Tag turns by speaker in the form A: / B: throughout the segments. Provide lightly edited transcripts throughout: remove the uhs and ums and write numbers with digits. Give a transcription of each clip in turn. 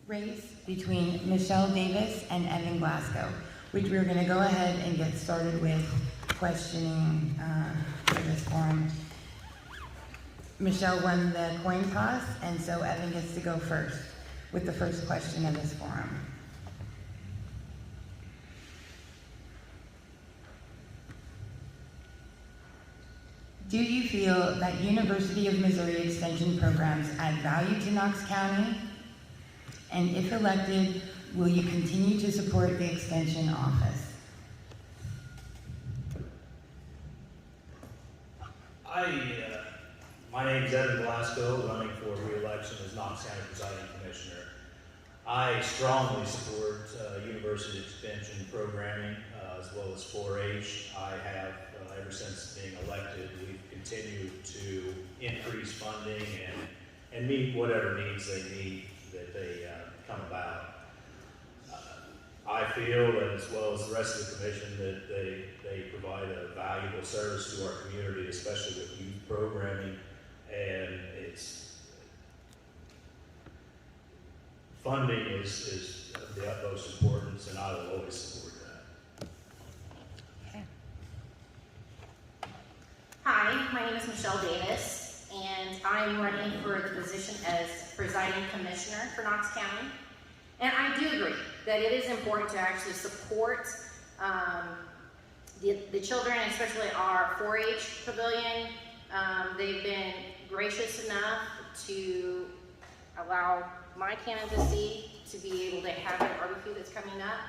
A: race between Michelle Davis and Evan Glasgow, which we're going to go ahead and get started with questioning for this forum. Michelle won the coin toss, and so Evan gets to go first with the first question of this forum. Do you feel that University of Missouri Extension programs add value to Knox County? And if elected, will you continue to support the Extension office?
B: My name is Edina running for re-election as Knox County Presiding Commissioner. I strongly support university extension programming as well as 4-H. I have, ever since being elected, we've continued to increase funding and meet whatever needs they need that they come about. I feel, and as well as the rest of the commission, that they provide a valuable service to our community, especially with youth programming, and it's funding is of the utmost importance, and I will always support that.
A: Okay.
C: Hi, my name is Michelle Davis, and I'm running for the position as presiding commissioner for Knox County. And I do agree that it is important to actually support the children, especially our 4-H pavilion. They've been gracious enough to allow my candidacy to be able to have a barbecue that's coming up.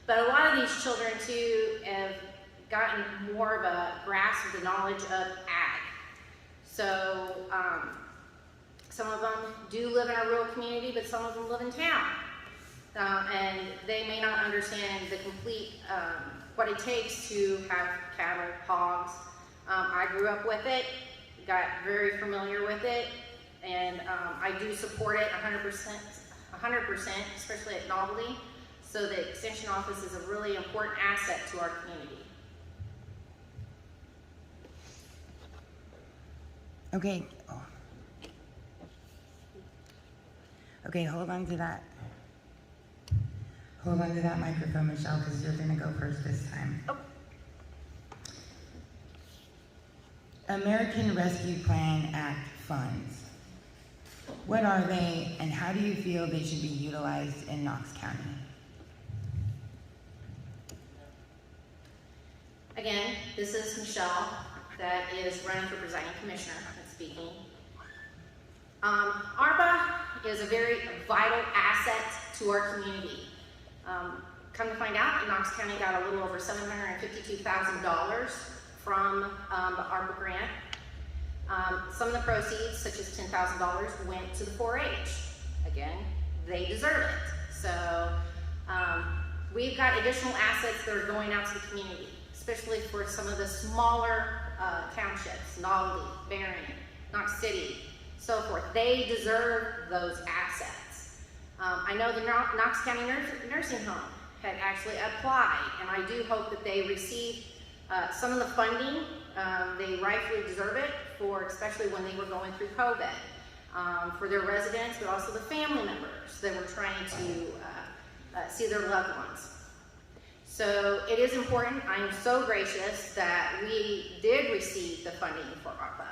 C: But a lot of these children too have gotten more of a grasp of the knowledge of ag. So some of them do live in a rural community, but some of them live in town. And they may not understand the complete, what it takes to have cattle, hogs. I grew up with it, got very familiar with it, and I do support it 100%, especially at Novelty. So the Extension Office is a really important asset to our community.
A: Okay. Oh. Okay, hold on to that. Hold on to that microphone, Michelle, because you're going to go first this time.
C: Oh.
A: American Rescue Plan Act funds. What are they, and how do you feel they should be utilized in Knox County?
C: Again, this is Michelle, that is running for presiding commissioner and speaking. ARPA is a very vital asset to our community. Come to find out, Knox County got a little over $752,000 from the ARPA grant. Some of the proceeds, such as $10,000, went to the 4-H. Again, they deserve it. So we've got additional assets that are going out to the community, especially for some of the smaller townships, Novelty, Barron, Knox City, so forth. They deserve those assets. I know the Knox County Nursing Home had actually applied, and I do hope that they receive some of the funding. They rightfully deserve it, especially when they were going through COVID, for their residents, but also the family members that were trying to see their loved ones. So it is important. I'm so gracious that we did receive the funding for ARPA,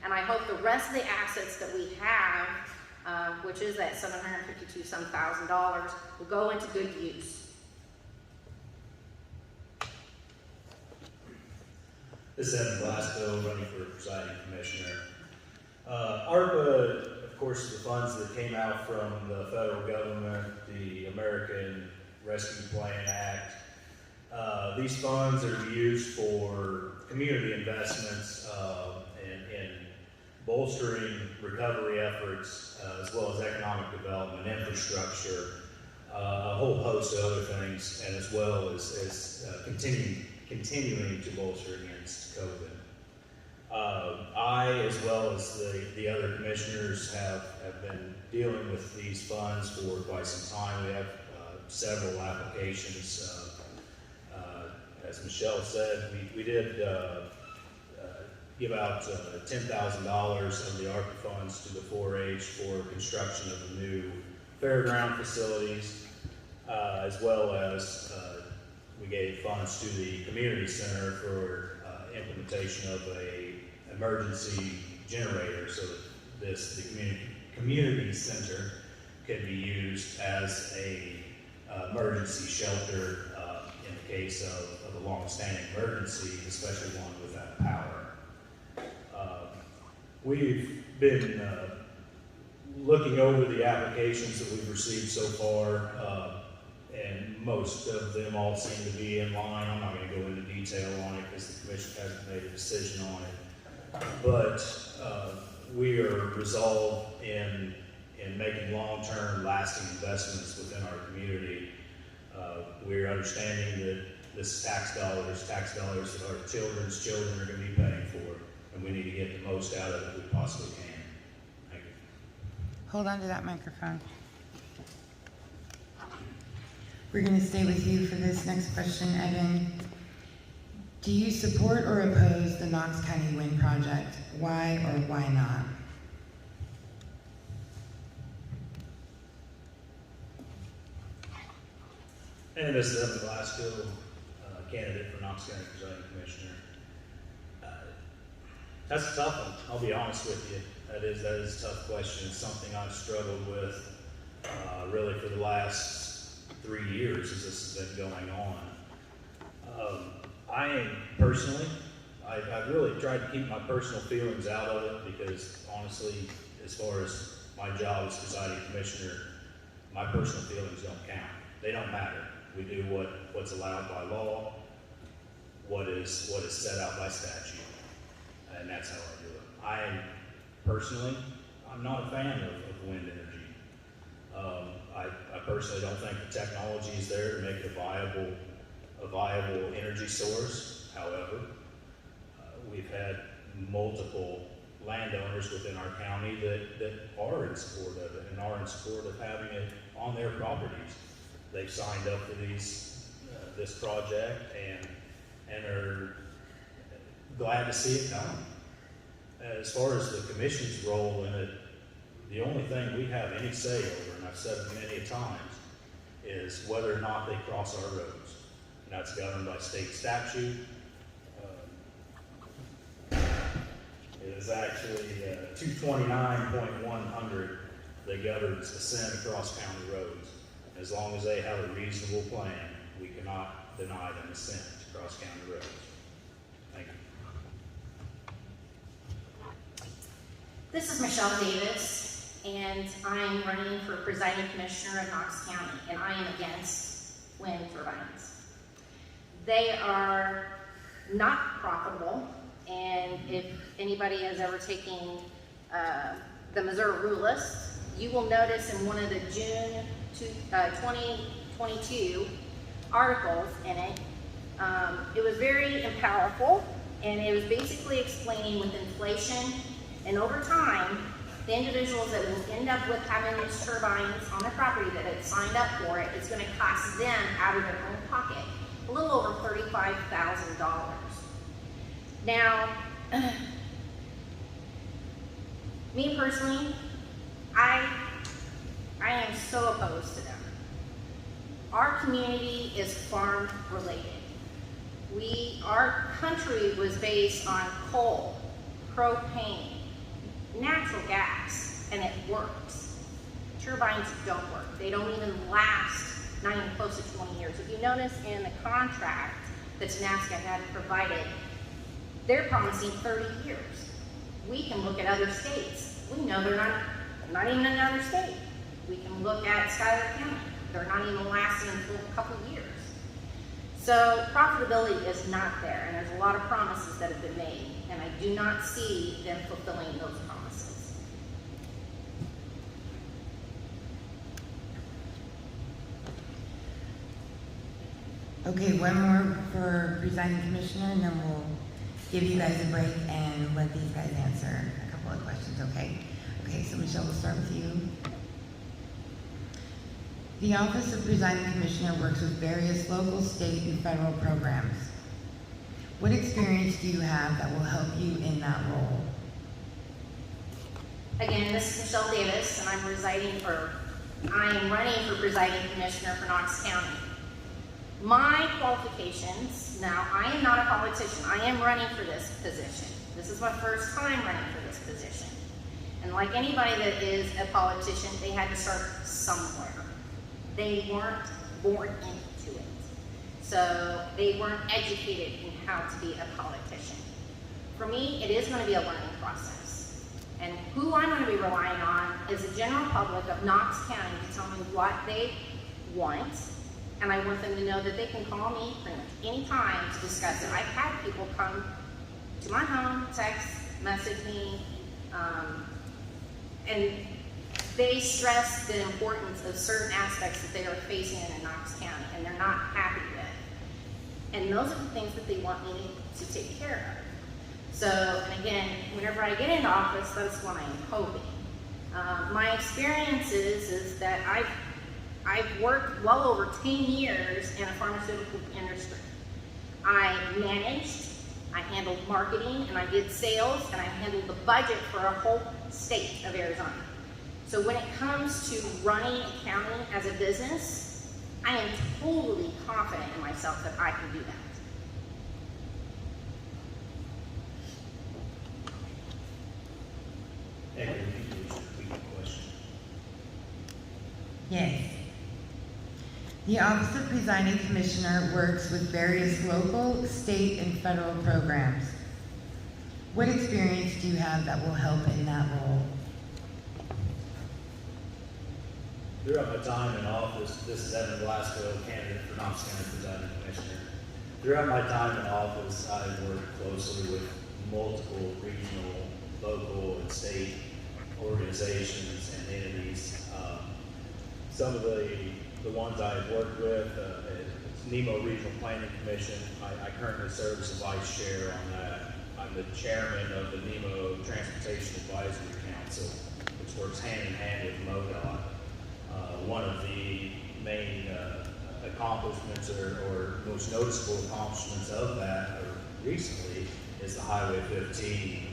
C: and I hope the rest of the assets that we have, which is that $752,000, will go into good use.
B: This is Evan Glasgow, running for presiding commissioner. ARPA, of course, is the funds that came out from the federal government, the American Rescue Plan Act. These funds are used for community investments in bolstering recovery efforts, as well as economic development, infrastructure, a whole host of other things, and as well as continuing to bolster against COVID. I, as well as the other commissioners, have been dealing with these funds for quite some time. We have several applications. As Michelle said, we did give out $10,000 of the ARPA funds to the 4-H for construction of a new fairground facilities, as well as we gave funds to the community center for implementation of a emergency generator, so that the community center could be used as a emergency shelter in the case of a long-standing emergency, especially one without power. We've been looking over the applications that we've received so far, and most of them all seem to be in line. I'm not going to go into detail on it because the commission hasn't made a decision on it. But we are resolved in making long-term, lasting investments within our community. We're understanding that this is tax dollars that our children's children are going to be paying for, and we need to get the most out of it we possibly can. Thank you.
A: Hold on to that microphone. We're going to stay with you for this next question, Evan. Do you support or oppose the Knox County Wind Project? Why or why not?
B: And this is Evan Glasgow, candidate for Knox County Presiding Commissioner. That's a tough one, I'll be honest with you. That is a tough question. It's something I've struggled with really for the last 3 years as this has been going on. I've really tried to keep my personal feelings out of it because honestly, as far as my job as presiding commissioner, my personal feelings don't count. They don't matter. We do what's allowed by law, what is set out by statute, and that's how I do it. I'm not a fan of wind energy. I personally don't think the technology is there to make it a viable energy source. However, we've had multiple landowners within our county that are in support of it and are in support of having it on their properties. They've signed up for this project and are glad to see it come. As far as the commission's role in it, the only thing we have any say over, and I've said it many times, is whether or not they cross our roads. And that's governed by state statute. It is actually 229.100 that governs ascent across county roads. As long as they have a reasonable plan, we cannot deny them ascent across county roads. Thank you.
C: This is Michelle Davis, and I'm running for presiding commissioner of Knox County, and I am against wind turbines. They are not profitable, and if anybody has ever taken the Missouri Rule List, you will notice in one of the June 2022 articles in it, it was very powerful, and it was basically explaining with inflation and over time, the individuals that will end up with having these turbines on their property that have signed up for it, it's going to cost them out of their own pocket a little over $35,000. Now, me personally, I am so opposed to them. Our community is farm related. Our country was based on coal, propane, natural gas, and it works. Turbines don't work. They don't even last, not even close to 20 years. If you notice in the contract that NASCA had provided, they're promising 30 years. We can look at other states. We know they're not even another state. We can look at Schuyler County. They're not even lasting for a couple of years. So profitability is not there, and there's a lot of promises that have been made, and I do not see them fulfilling those promises.
A: Okay, one more for presiding commissioner, and then we'll give you guys a break and let these guys answer a couple of questions, okay? Okay, so Michelle, we'll start with you. The Office of Presiding Commissioner works with various local, state, and federal programs. What experience do you have that will help you in that role?
C: Again, this is Michelle Davis, and I'm I am running for presiding commissioner for Knox County. My qualifications, now I am not a politician, I am running for this position. This is my first time running for this position. And like anybody that is a politician, they had to start somewhere. They weren't born into it. So they weren't educated in how to be a politician. For me, it is going to be a learning process. And who I'm going to be relying on is the general public of Knox County to tell me what they want. And I want them to know that they can call me pretty much any time to discuss it. I've had people come to my home, text, message me, and they stress the importance of certain aspects that they are facing in Knox County, and they're not happy with. And those are the things that they want me to take care of. So, and again, whenever I get into office, that's what I'm hoping. My experience is that I've worked well over 10 years in a pharmaceutical industry. I managed, I handled marketing, and I did sales, and I handled the budget for a whole state of Arizona. So when it comes to running a county as a business, I am totally confident in myself that I can do that.
B: And can you please repeat the question?
A: Yes. The Office of Presiding Commissioner works with various local, state, and federal programs. What experience do you have that will help in that role?
B: Throughout my time in office, this is Evan Glasgow, candidate for Knox County Presiding Commissioner. Throughout my time in office, I've worked closely with multiple regional, local, and state organizations and entities. Some of the ones I've worked with, Nemo Regional Planning Commission. I currently serve as a vice chair on that. I'm the chairman of the Nemo Transportation Advisory Council, which works hand in hand with MoDOT. One of the main accomplishments or most noticeable accomplishments of that recently is the Highway 15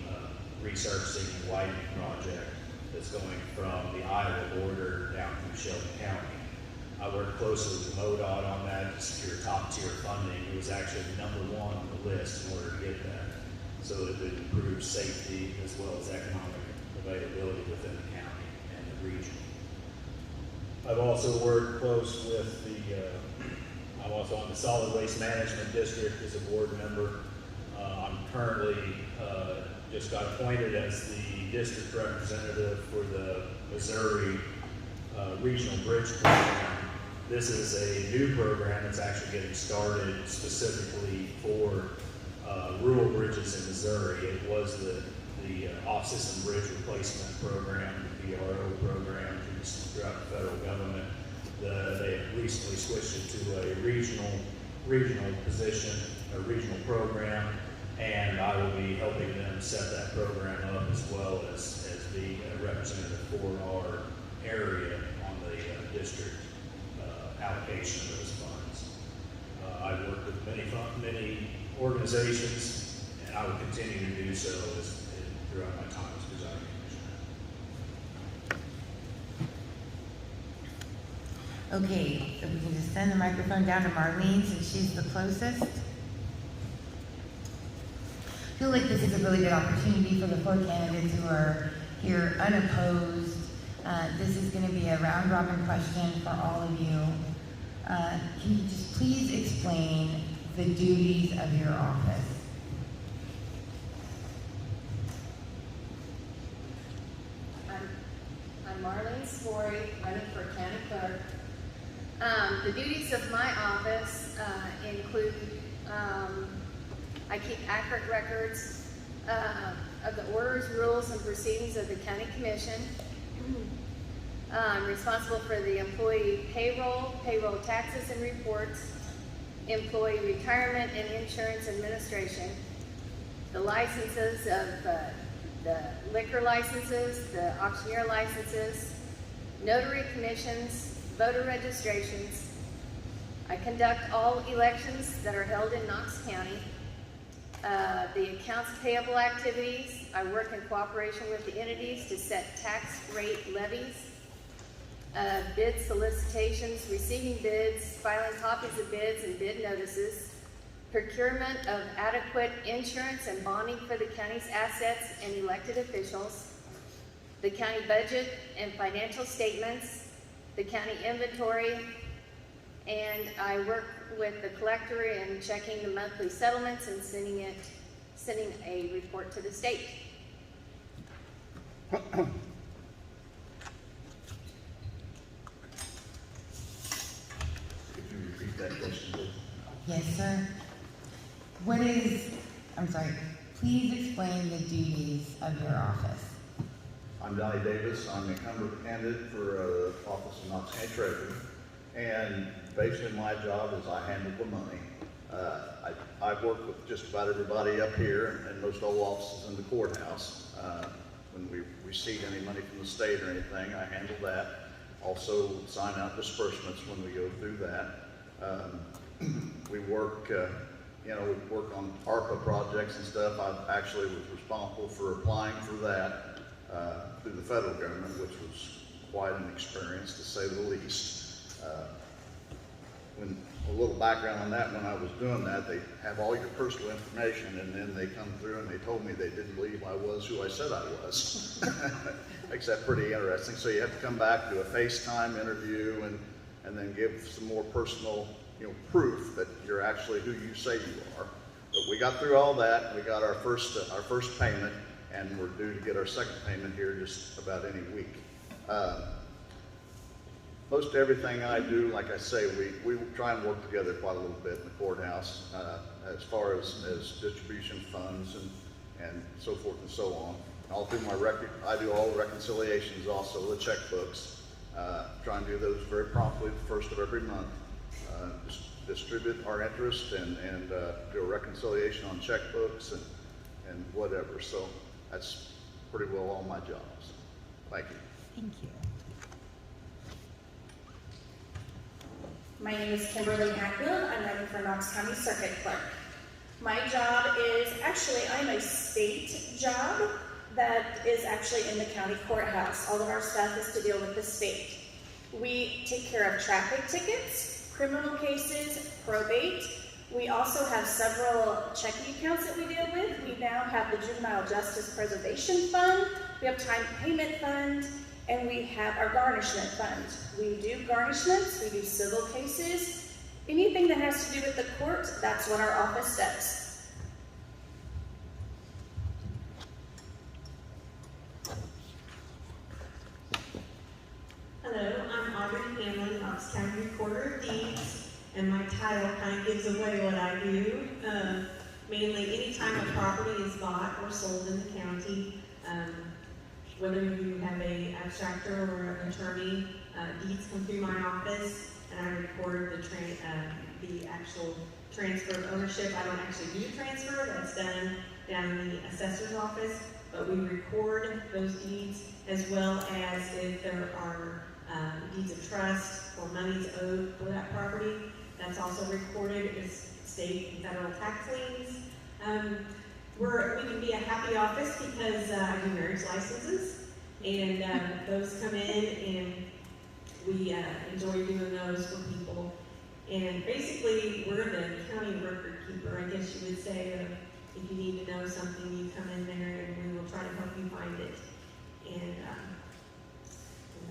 B: resurfacing and widening project that's going from the Iowa border down through Shelby County. I worked closely with MoDOT on that to secure top tier funding. It was actually #1 on the list in order to get that, so that it would improve safety as well as economic availability within the county and the region. I've also worked close with I'm also on the Solid Waste Management District as a board member. I'm currently just got appointed as the district representative for the Missouri Regional Bridge Program. This is a new program that's actually getting started specifically for rural bridges in Missouri. It was the off-system bridge replacement program, the VRO program throughout the federal government. They recently switched it to a regional position, a regional program, and I will be helping them set that program up as well as be a representative for our area on the district allocation of those funds. I've worked with many organizations, and I will continue to do so throughout my time as presiding commissioner.
A: Okay, so we can just send the microphone down to Marlene since she's the closest. I feel like this is a really good opportunity for the 4 candidates who are here unopposed. This is going to be a round robin question for all of you. Can you just please explain the duties of your office?
D: I'm Marlene Spory, running for county clerk. The duties of my office include I keep accurate records of the orders, rules, and proceedings of the county commission. I'm responsible for the employee payroll taxes and reports, employee retirement and insurance administration, the licenses of the liquor licenses, the auctioneer licenses, notary commissions, voter registrations. I conduct all elections that are held in Knox County. The accounts payable activities, I work in cooperation with the entities to set tax rate levies. bid solicitations, receiving bids, filing copies of bids and bid notices, procurement of adequate insurance and bonding for the county's assets and elected officials, the county budget and financial statements, the county inventory, and I work with the collector in checking the monthly settlements and sending a report to the state.
E: Could you repeat that question, please?
A: Yes, sir. Please explain the duties of your office.
E: I'm Donnie Davis. I'm the incumbent candidate for the office of Knox County Treasurer. And basically my job is I handle the money. I work with just about everybody up here and most all offices in the courthouse. When we receive any money from the state or anything, I handle that. Also sign out disbursements when we go through that. We work, we work on ARPA projects and stuff. I actually was responsible for applying for that through the federal government, which was quite an experience to say the least. When a little background on that, when I was doing that, they have all your personal information, and then they come through and they told me they didn't believe I was who I said I was. Makes that pretty interesting. So you have to come back, do a FaceTime interview, and then give some more personal, proof that you're actually who you say you are. But we got through all that. We got our first payment, and we're due to get our second payment here just about any week. Most everything I do, like I say, we try and work together quite a little bit in the courthouse as far as distribution funds and so forth and so on. All through my record, I do all the reconciliations, also the checkbooks. Try and do those very promptly the first of every month. Distribute our interest and do a reconciliation on checkbooks and whatever. So that's pretty well all my jobs. Thank you.
A: Thank you.
F: My name is Kimberly Hatfield. I'm running for Knox County Circuit Clerk. My job is I'm a state job that is actually in the county courthouse. All of our stuff is to deal with the state. We take care of traffic tickets, criminal cases, probate. We also have several checking accounts that we deal with. We now have the Juvenile Justice Preservation Fund. We have Time Payment Fund. And we have our garnishment fund. We do garnishments, we do civil cases. Anything that has to do with the court, that's what our office does.
G: Hello, I'm Audrey Hamlin, Knox County Recorder of Deeds, and my title kind of gives away what I do. Mainly, anytime a property is bought or sold in the county, whether you have a abstractor or an attorney, deeds come through my office, and I record the actual transfer of ownership. I don't actually do the transfer, that's done down in the assessor's office, but we record those deeds, as well as if there are deeds of trust or monies owed for that property. That's also recorded as state and federal tax liens. We can be a happy office because I do marriage licenses, and those come in, and we enjoy doing those for people. And basically, we're the county record keeper, I guess you would say. If you need to know something, you come in there, and we will try to help you find it. And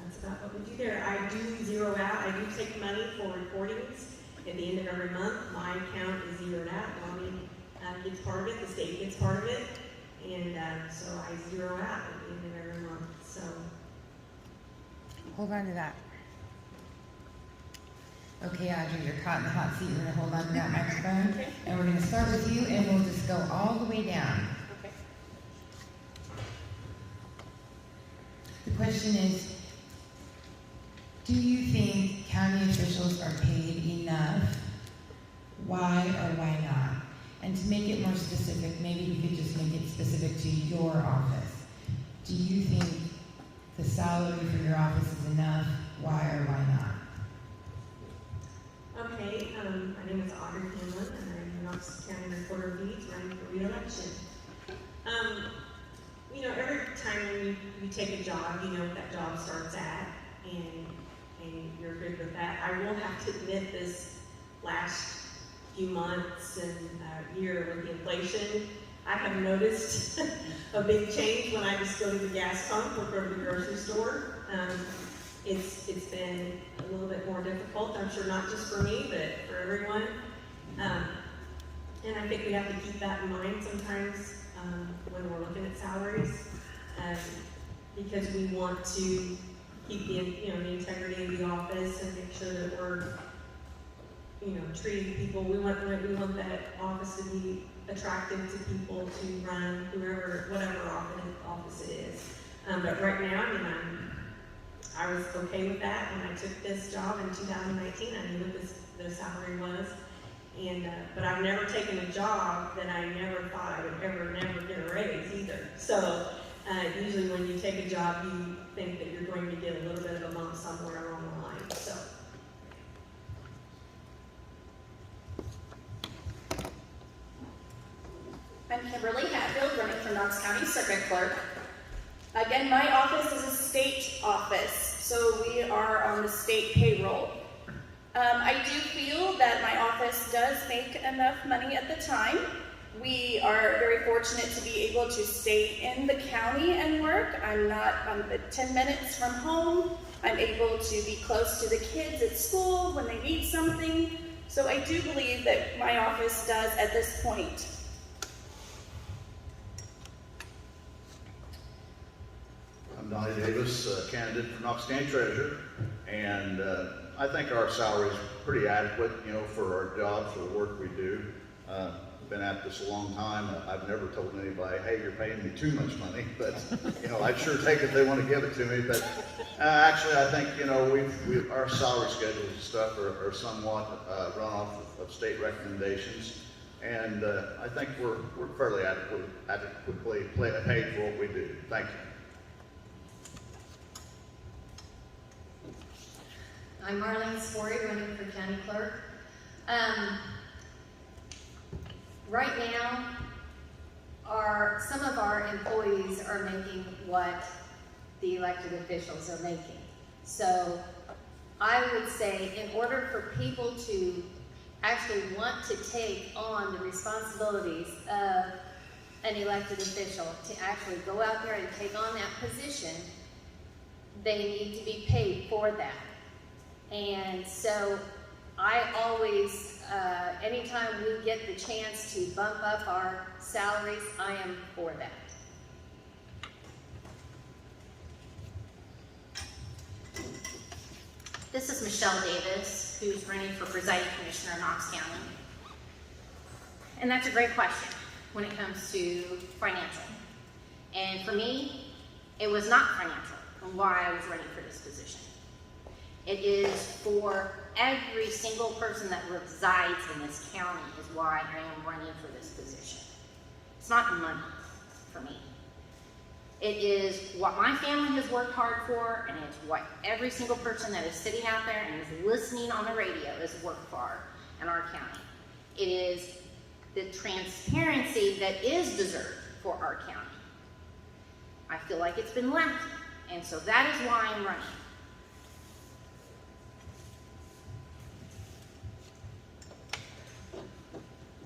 G: that's about what we do there. I do zero out. I do take money for recordings at the end of every month. My account is zeroed out. Lonnie gets part of it, the state gets part of it, and so I zero out at the end of every month. So
A: Hold on to that. Okay, Audrey, you're caught in the hot seat. We're gonna hold on to that microphone,
F: Okay.
A: and we're gonna start with you, and we'll just go all the way down.
F: Okay.
A: The question is, do you think county officials are paid enough? Why or why not? And to make it more specific, maybe we could just make it specific to your office. Do you think the salary for your office is enough? Why or why not?
G: okay, my name is Audrey Hamlin, and I'm the Knox County Recorder of Deeds, running for re-election. Every time when you take a job, you know what that job starts at, and and you're good with that. I will have to admit this last few months and year with the inflation, I have noticed a big change when I just go to the gas pump or go to the grocery store. It's been a little bit more difficult, I'm sure not just for me, but for everyone. And I think we have to keep that in mind sometimes when we're looking at salaries, because we want to keep the integrity of the office and make sure that we're treating people. We want that office to be attractive to people to run whatever office it is. But right now, I was okay with that when I took this job in 2019. I knew what the salary was. But I've never taken a job that I never thought I would never get a raise either. So usually when you take a job, you think that you're going to get a little bit of a bump somewhere along the line. So.
F: I'm Kimberly Hatfield, running for Knox County Circuit Clerk. Again, my office is a state office, so we are on the state payroll. I do feel that my office does make enough money at the time. We are very fortunate to be able to stay in the county and work. I'm 10 minutes from home. I'm able to be close to the kids at school when they need something. So I do believe that my office does at this point.
E: I'm Donnie Davis, candidate for Knox County Treasurer, and I think our salary is pretty adequate, for our job, for the work we do. Been at this a long time. I've never told anybody, hey, you're paying me too much money, but I'd sure take it if they want to give it to me. But actually, I think our salary schedules and stuff are somewhat run off of state recommendations, and I think we're fairly adequately paid for what we do. Thank you.
H: I'm Marlene Sporey, running for County Clerk. Right now, some of our employees are making what the elected officials are making. So I would say in order for people to actually want to take on the responsibilities of an elected official, to actually go out there and take on that position, they need to be paid for that. And so I always, anytime we get the chance to bump up our salaries, I am for that.
C: This is Michelle Davis, who's running for presiding commissioner in Knox County. And that's a great question when it comes to financial. And for me, it was not financial and why I was running for this position. It is for every single person that resides in this county is why I am running for this position. It's not money for me. It is what my family has worked hard for, and it's what every single person that is sitting out there and is listening on the radio has worked for in our county. It is the transparency that is deserved for our county. I feel like it's been lacking, and so that is why I'm running.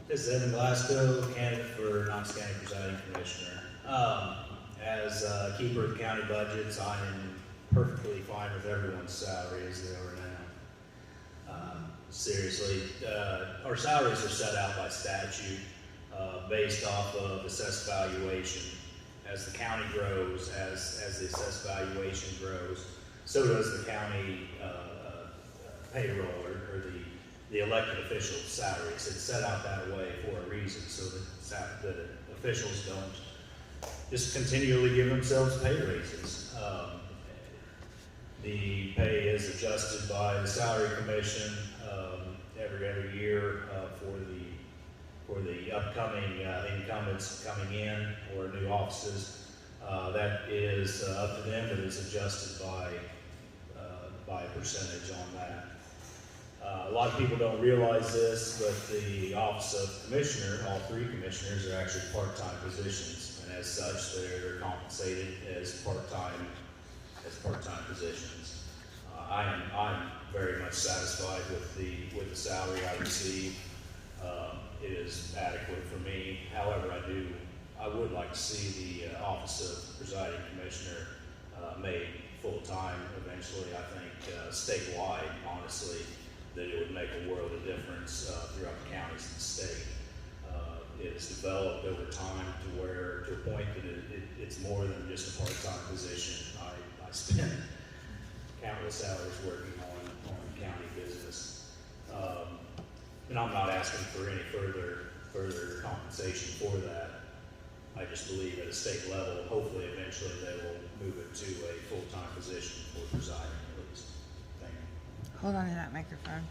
B: This is Evan Glasgow, candidate for Knox County Presiding Commissioner. As keeper of county budgets, I am perfectly fine with everyone's salary as they are now. Seriously, our salaries are set out by statute based off of assessed valuation. As the county grows, as the assessed valuation grows, so does the county payroll or the elected officials' salaries. It's set out that way for a reason, so that the officials don't just continually give themselves pay raises. The pay is adjusted by the salary commission every year for the upcoming incumbents coming in or new offices. That is up to them, but it's adjusted by a percentage on that. A lot of people don't realize this, but the office of commissioner, all three commissioners, are actually part-time positions, and as such, they're compensated as part-time positions. I'm very much satisfied with the salary I receive. It is adequate for me. However, I would like to see the office of presiding commissioner made full-time eventually. I think statewide, honestly, that it would make a world of difference throughout the counties and the state. It has developed over time to a point that it's more than just a part-time position. I spend countless hours working on county business. And I'm not asking for any further compensation for that. I just believe at a state level, hopefully eventually they will move it to a full-time position for presiding at least. Thank you.
A: Hold on to that microphone.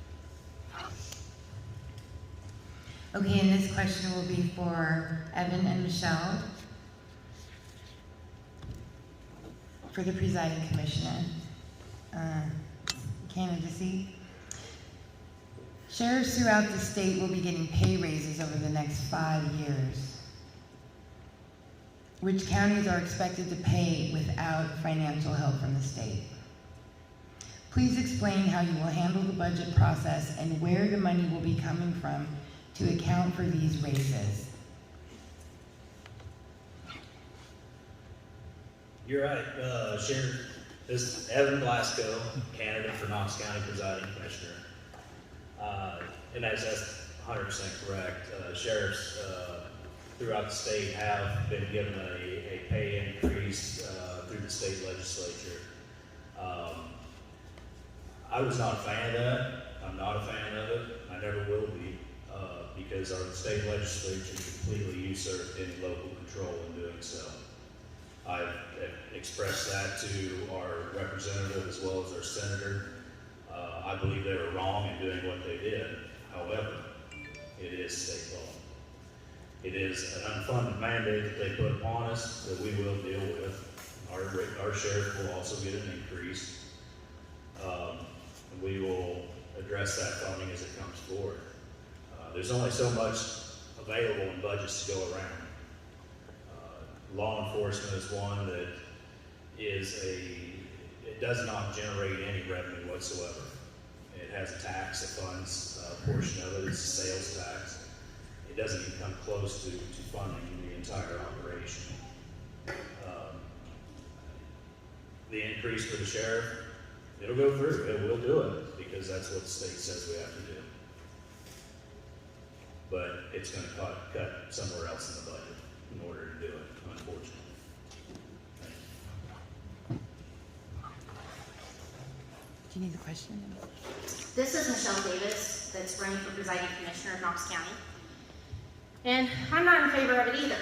A: Okay, and this question will be for Evan and Michelle. For the presiding commissioner, candidacy. Sheriffs throughout the state will be getting pay raises over the next 5 years. Which counties are expected to pay without financial help from the state? Please explain how you will handle the budget process and where the money will be coming from to account for these raises.
B: You're right, Sheriff. This is Evan Blasco, candidate for Knox County Presiding Commissioner. And that's 100% correct. Sheriffs throughout the state have been given a pay increase through the state legislature. I was not a fan of that. I'm not a fan of it. I never will be, because our state legislature completely usurped any local control in doing so. I've expressed that to our representative as well as our senator. I believe they were wrong in doing what they did. However, it is state law. It is an unfunded mandate that they put upon us that we will deal with. Our sheriff will also get an increase. We will address that funding as it comes forward. There's only so much available in budgets to go around. Law enforcement is one that it does not generate any revenue whatsoever. It has a tax that funds a portion of it. It's a sales tax. It doesn't even come close to funding the entire operation. The increase for the sheriff, it'll go through. It will do it because that's what the state says we have to do. But it's going to cut somewhere else in the budget in order to do it, unfortunately.
A: Do you need the question?
C: This is Michelle Davis, that's running for presiding commissioner of Knox County. And I'm not in favor of it either,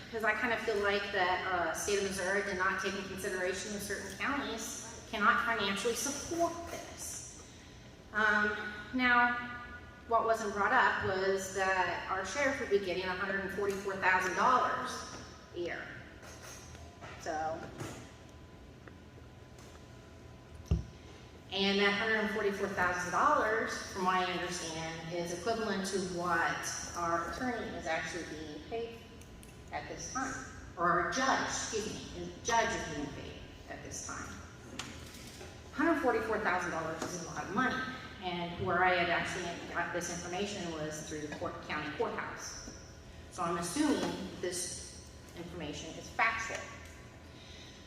C: because I kind of feel like that state of Missouri did not take into consideration that certain counties cannot financially support this. Now, what wasn't brought up was that our sheriff would be getting $144,000 a year. So, and that $144,000, from what I understand, is equivalent to what our attorney is actually being paid at this time. Or our judge, excuse me, the judge is being paid at this time. $144,000 is a lot of money. And where I had actually got this information was through the county courthouse. So I'm assuming this information is factual.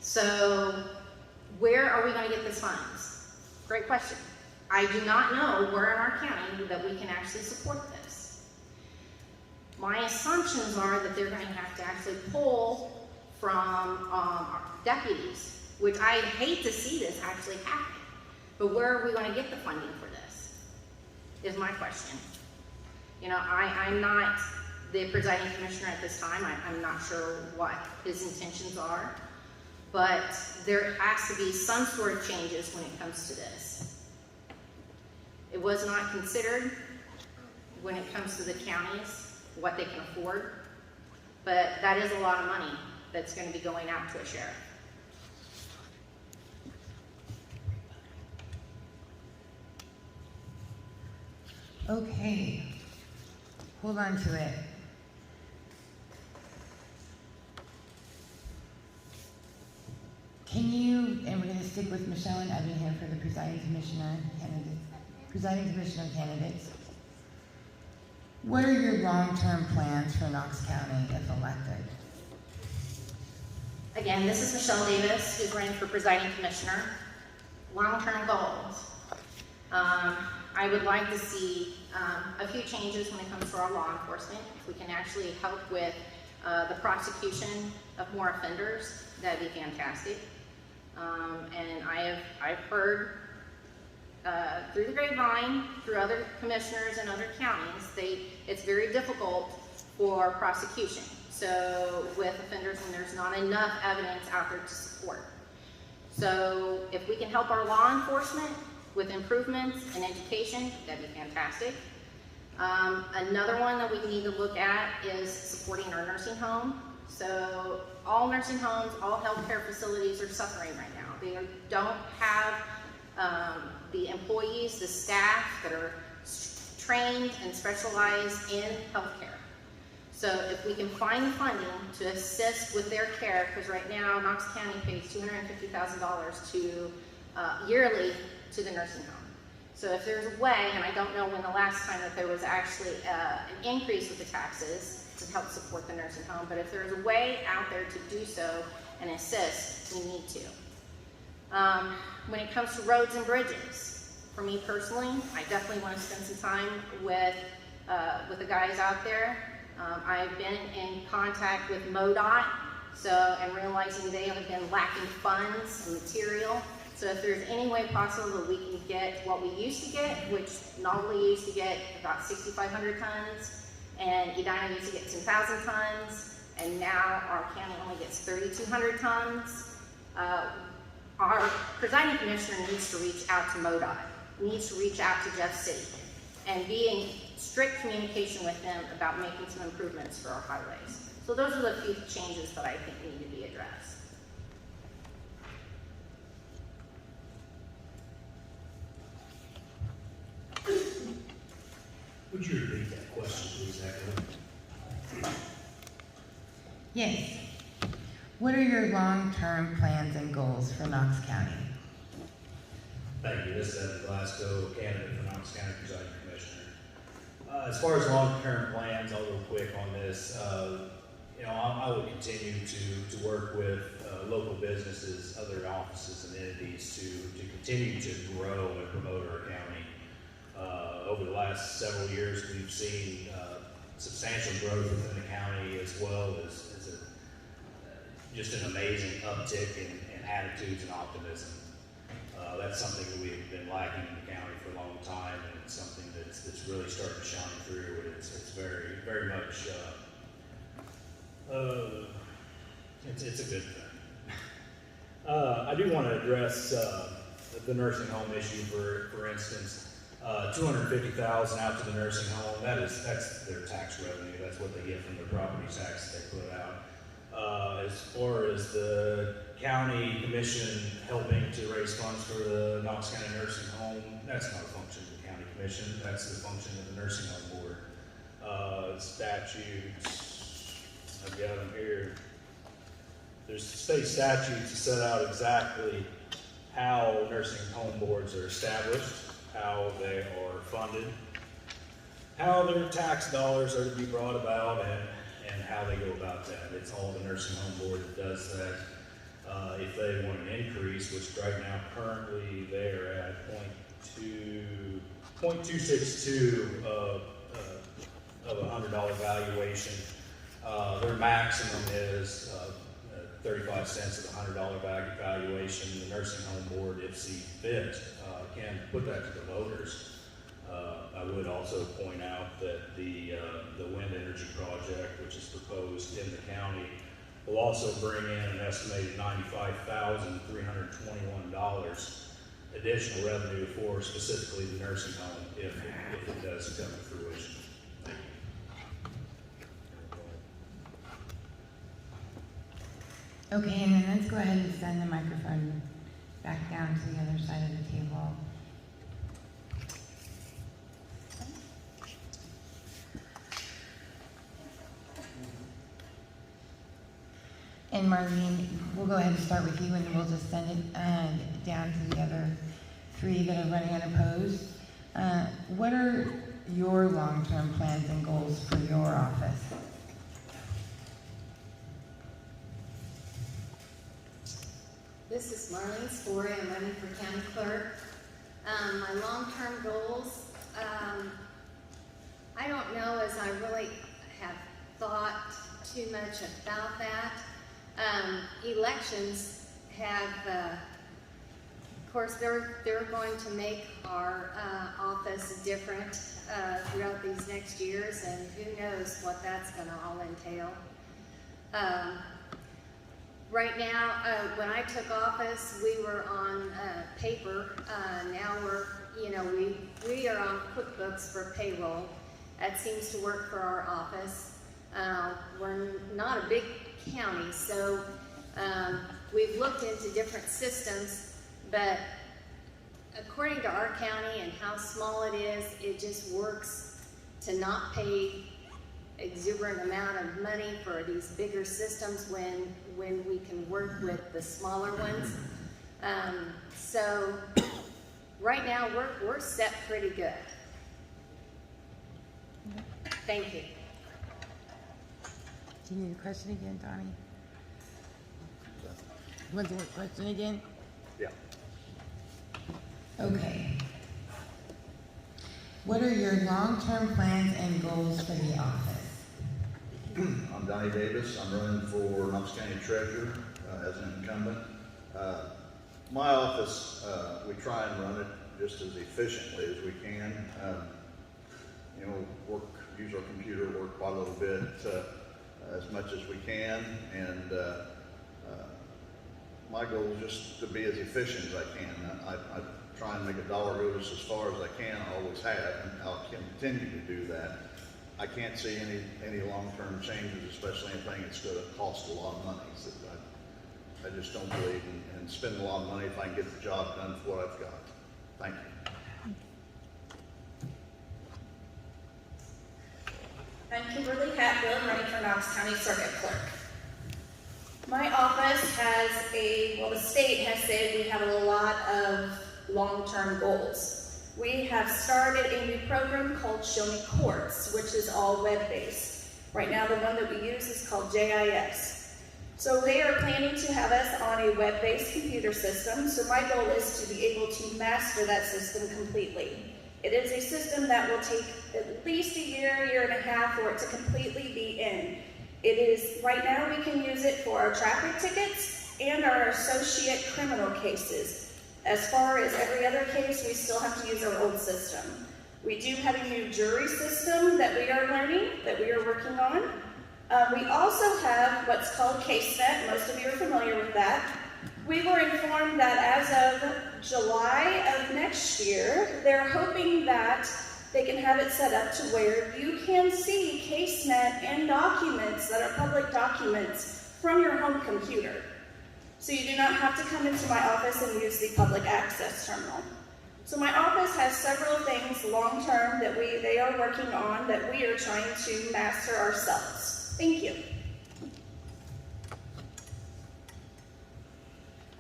C: So where are we going to get these funds? Great question. I do not know where in our county that we can actually support this. My assumptions are that they're going to have to actually pull from our deputies, which I hate to see this actually happen. But where are we going to get the funding for this, is my question. You know, I'm not the presiding commissioner at this time. I'm not sure what his intentions are. But there has to be some sort of changes when it comes to this. It was not considered when it comes to the counties, what they can afford. But that is a lot of money that's going to be going out to a sheriff.
A: Okay, hold on to it. Can you and we're gonna stick with Michelle and Evan here for the presiding commissioner candidates. What are your long-term plans for Knox County if elected?
C: Again, this is Michelle Davis, who's running for presiding commissioner. Long-term goals. I would like to see a few changes when it comes to our law enforcement. If we can actually help with the prosecution of more offenders, that'd be fantastic. And I've heard through the grapevine, through other commissioners in other counties, it's very difficult for prosecution. So with offenders, when there's not enough evidence out there to support. So if we can help our law enforcement with improvements in education, that'd be fantastic. Another one that we need to look at is supporting our nursing home. So all nursing homes, all healthcare facilities are suffering right now. They don't have the employees, the staff that are trained and specialized in healthcare. So if we can find the funding to assist with their care, because right now Knox County pays $250,000 to yearly to the nursing home. So if there's a way, and I don't know when the last time that there was actually an increase with the taxes to help support the nursing home, but if there's a way out there to do so and assist, we need to. When it comes to roads and bridges, for me personally, I definitely want to spend some time with the guys out there. I've been in contact with MoDOT, and realizing they have been lacking funds and material. So if there's any way possible that we can get what we used to get, which Novelty used to get about 6,500 tons, and Edina used to get 10,000 tons, and now our county only gets 3,200 tons. Our presiding commissioner needs to reach out to MoDOT, needs to reach out to Jeff City, and be in strict communication with them about making some improvements for our highways. So those are the few changes that I think need to be addressed.
B: Would you repeat that question, please, Echo?
A: Yes. What are your long-term plans and goals for Knox County?
B: Thank you. This is Evan Glasgow, candidate for Knox County Presiding Commissioner. As far as long-term plans, I'll go quick on this. I will continue to work with local businesses, other offices and entities to continue to grow and promote our county. Over the last several years, we've seen substantial growth within the county, as well as just an amazing uptick in attitudes and optimism. That's something that we've been lacking in the county for a long time, and it's something that's really starting to shine through. And it's very, very much it's a good thing. I do want to address the nursing home issue, for instance. $250,000 out to the nursing home. That's their tax revenue. That's what they get from their property tax that they put out. As far as the county commission helping to raise funds for the Knox County Nursing Home, that's not a function of the county commission. That's the function of the nursing home board. Statutes, I've got them here. There's state statutes that set out exactly how nursing home boards are established, how they are funded, how their tax dollars are to be brought about, and how they go about that. It's all the nursing home board that does that. If they want an increase, which right now currently they're at 0.262 of a $100 valuation. Their maximum is 35 cents of the $100 valuation. The nursing home board, if see fit, can put that to the voters. I would also point out that the wind energy project, which is proposed in the county, will also bring in an estimated $95,321 additional revenue for specifically the nursing home if it does come to fruition.
A: Okay, and then let's go ahead and send the microphone back down to the other side of the table. And Marlene, we'll go ahead and start with you, and then we'll just send it down to the other three that are running unopposed. What are your long-term plans and goals for your office?
H: This is Marlene Story. I'm running for county clerk. My long-term goals, I don't know as I really have thought too much about that. Elections have, of course, they're going to make our office different throughout these next years, and who knows what that's going to all entail. Right now, when I took office, we were on paper. Now we are on QuickBooks for payroll. That seems to work for our office. We're not a big county, so we've looked into different systems, but according to our county and how small it is, it just works to not pay exuberant amount of money for these bigger systems when we can work with the smaller ones. So right now we're set pretty good. Thank you.
A: Do you need a question again, Donnie? You want the question again?
E: Yeah.
A: Okay. What are your long-term plans and goals for the office?
E: I'm Donnie Davis. I'm running for Knox County Treasurer as an incumbent. My office, we try and run it just as efficiently as we can. Use our computer, work quite a little bit as much as we can, and my goal is just to be as efficient as I can. I try and make a dollar go just as far as I can. I always have, and I'll continue to do that. I can't see any long-term changes, especially anything that's going to cost a lot of money. So I just don't believe in spending a lot of money if I can get the job done for what I've got. Thank you.
F: I'm Kimberly Hatfield, running for Knox County Circuit Clerk. My office has the state has said we have a lot of long-term goals. We have started a new program called Show Me Courts, which is all web-based. Right now, the one that we use is called JIS. So they are planning to have us on a web-based computer system, so my goal is to be able to master that system completely. It is a system that will take at least a year and a half for it to completely be in. It is, right now we can use it for our traffic tickets and our associate criminal cases. As far as every other case, we still have to use our old system. We do have a new jury system that we are learning, that we are working on. We also have what's called CaseNet. Most of you are familiar with that. We were informed that as of July of next year, they're hoping that they can have it set up to where you can see CaseNet and documents that are public documents from your home computer. So you do not have to come into my office and use the public access terminal. So my office has several things long-term that they are working on that we are trying to master ourselves. Thank you.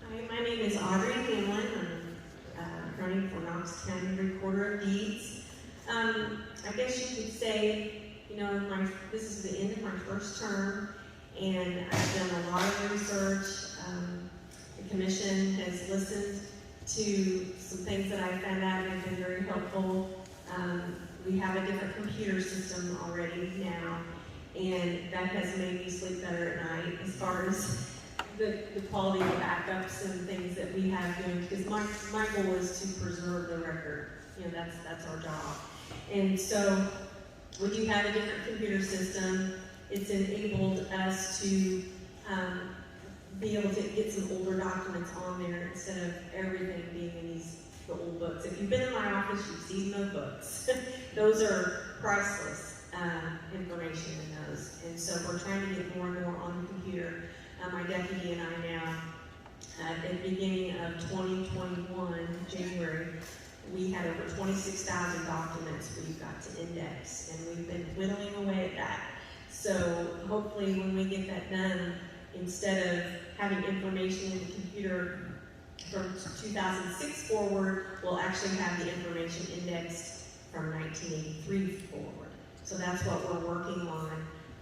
G: Hi, my name is Audrey Hamlin. I'm running for Knox County Recorder of Deeds. I guess you could say, this is the end of my first term, and I've done a lot of research. The commission has listened to some things that I found out and have been very helpful. We have a different computer system already now, and that has made me sleep better at night as far as the quality of backups and things that we have doing, because my goal is to preserve the record. That's our job. And so we do have a different computer system. It's enabled us to be able to get some older documents on there instead of everything being in the old books. If you've been in my office, you've seen those books. Those are priceless information in those. And so we're trying to get more and more on the computer. My deputy and I now, at the beginning of 2021, January, we had over 26,000 documents we've got to index, and we've been whittling away at that. So hopefully when we get that done, instead of having information in the computer from 2006 forward, we'll actually have the information indexed from 1983 forward. So that's what we're working on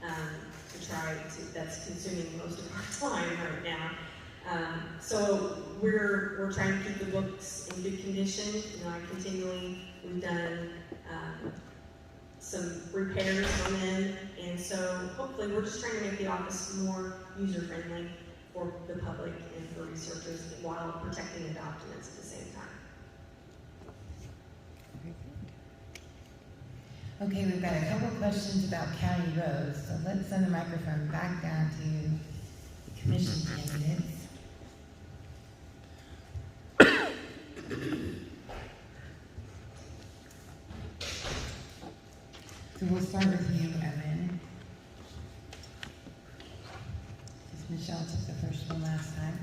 G: to try to, that's consuming most of our time right now. So we're trying to keep the books in good condition. You know, we've done some repairs on them, and so hopefully we're just trying to make the office more user-friendly for the public and for researchers while protecting the documents at the same time.
A: Okay, we've got a couple questions about county roads, so let's send the microphone back down to the commission candidates. So we'll start with you, Evan. Because Michelle took the first one last time.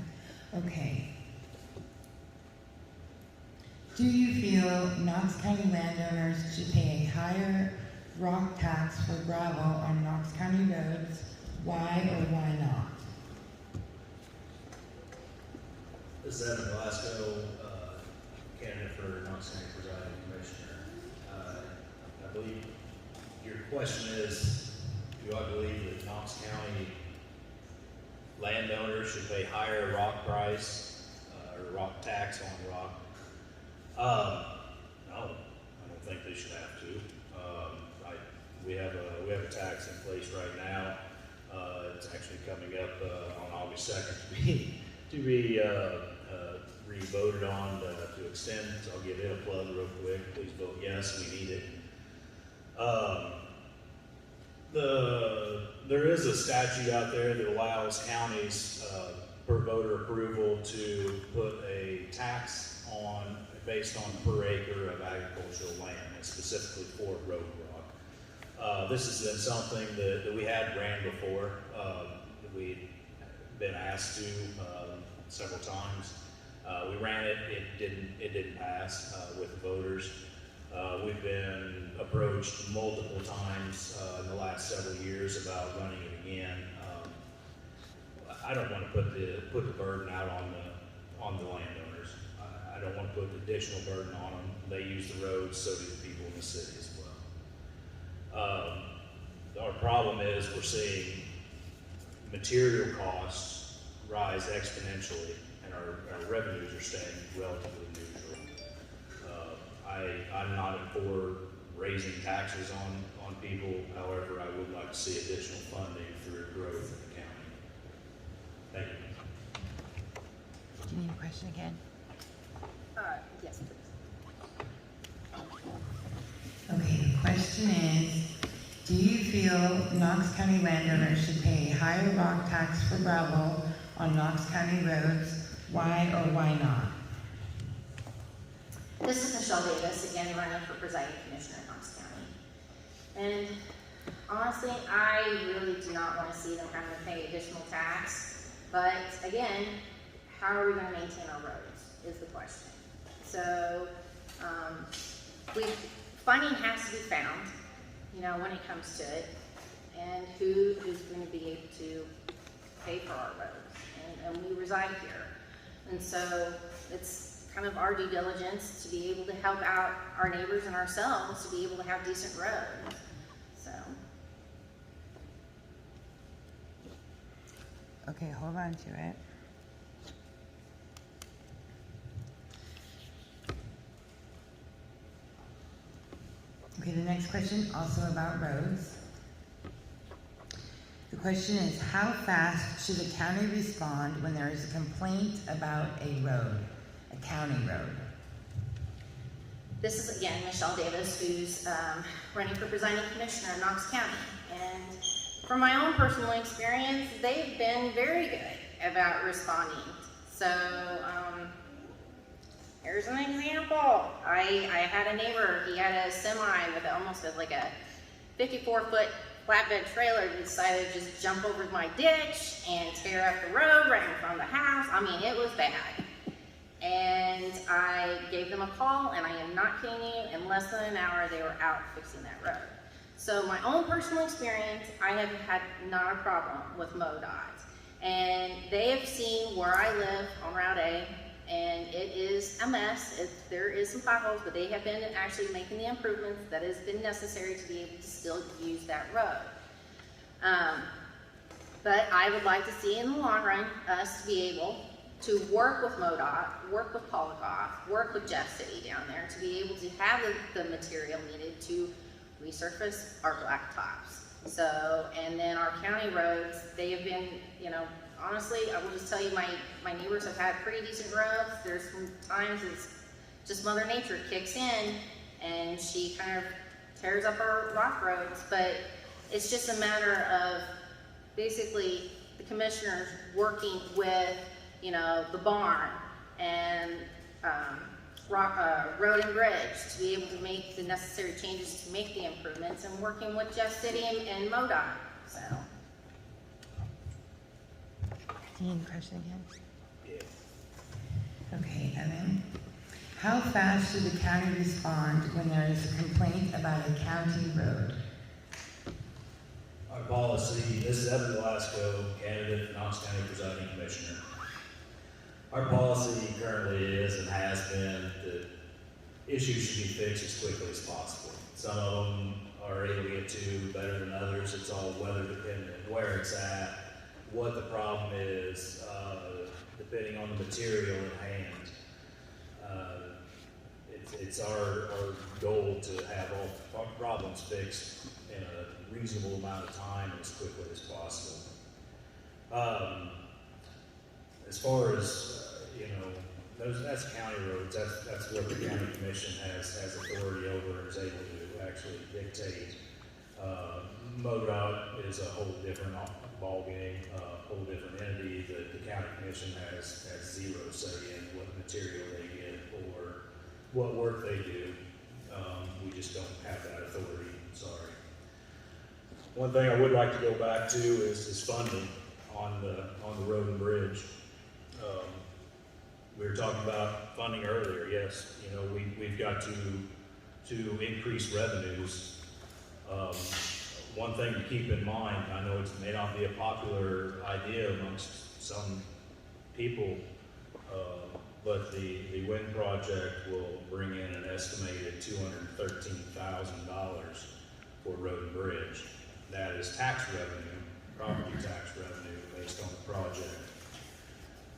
A: Okay. Do you feel Knox County landowners should pay a higher rock tax for gravel on Knox County roads? Why or why not?
B: This is Evan Glasgow, candidate for Knox County Presiding Commissioner. I believe your question is, do I believe that Knox County landowners should pay higher rock price or rock tax on rock? No, I don't think they should have to. We have a tax in place right now. It's actually coming up on August 2nd to be re-voted on to extend. So I'll give it a plug real quick. Please vote yes. We need it. There is a statute out there that allows counties per voter approval to put a tax on based on per acre of agricultural land, and specifically for road rock. This has been something that we had ran before. We'd been asked to several times. We ran it. It didn't pass with the voters. We've been approached multiple times in the last several years about running it again. I don't want to put the burden out on the landowners. I don't want to put additional burden on them. They use the roads, so do the people in the city as well. Our problem is we're seeing material costs rise exponentially, and our revenues are staying relatively neutral. I'm not for raising taxes on people. However, I would like to see additional funding through growth in the county. Thank you.
A: Do you need a question again?
H: Yes, please.
A: Okay, the question is, do you feel Knox County landowners should pay a higher rock tax for gravel on Knox County roads? Why or why not?
C: This is Michelle Davis, again running for Presiding Commissioner in Knox County. And honestly, I really do not want to see them having to pay additional tax. But again, how are we going to maintain our roads is the question. So funding has to be found, you know, when it comes to it, and who is going to be able to pay for our roads. And we reside here. And so it's kind of our due diligence to be able to help out our neighbors and ourselves to be able to have decent roads. So.
A: Okay, hold on to it. Okay, the next question, also about roads. The question is, how fast should the county respond when there is a complaint about a road, a county road?
C: This is, again, Michelle Davis, who's running for Presiding Commissioner in Knox County. And from my own personal experience, they've been very good about responding. So, here's an example. I had a neighbor, he had a semi with almost like a 54-foot flatbed trailer that decided to just jump over my ditch and tear up the road right in front of the house. I mean, it was bad. And I gave them a call, and I am not kidding you, in less than an hour they were out fixing that road. So my own personal experience, I have had not a problem with MoDOT. And they have seen where I live on Route A, and it is a mess. There is some potholes, but they have been actually making the improvements that has been necessary to be able to still use that road. But I would like to see in the long run, us be able to work with MoDOT, work with Polikoff, work with Jeff City down there to be able to have the material needed to resurface our blacktops. So, and then our county roads, they have been, you know, honestly, I will just tell you, my neighbors have had pretty decent roads. There's some times it's just Mother Nature kicks in and she kind of tears up our rock roads, but it's just a matter of basically the commissioners working with, you know, the barn and road and bridge to be able to make the necessary changes to make the improvements, and working with Jeff City and MoDOT. So.
A: Dean, question again?
B: Yeah.
A: Okay, Evan. How fast should the county respond when there is a complaint about a county road?
B: Our policy, this is Evan Glasgow, candidate for Knox County Presiding Commissioner. Our policy currently is and has been that issues should be fixed as quickly as possible. Some of them are able to get to better than others. It's all weather dependent, where it's at, what the problem is, depending on the material in hand. It's our goal to have all problems fixed in a reasonable amount of time and as quickly as possible. As far as, you know, that's county roads, that's what the county commission has authority over and is able to actually dictate. MoDOT is a whole different ballgame, a whole different entity that the county commission has zero say in what material they get or what work they do. We just don't have that authority, sorry. One thing I would like to go back to is funding on the road and bridge. We were talking about funding earlier. Yes, you know, we've got to increase revenues. One thing to keep in mind, I know it may not be a popular idea amongst some people, but the wind project will bring in an estimated $213,000 for road and bridge. That is tax revenue, property tax revenue based on the project.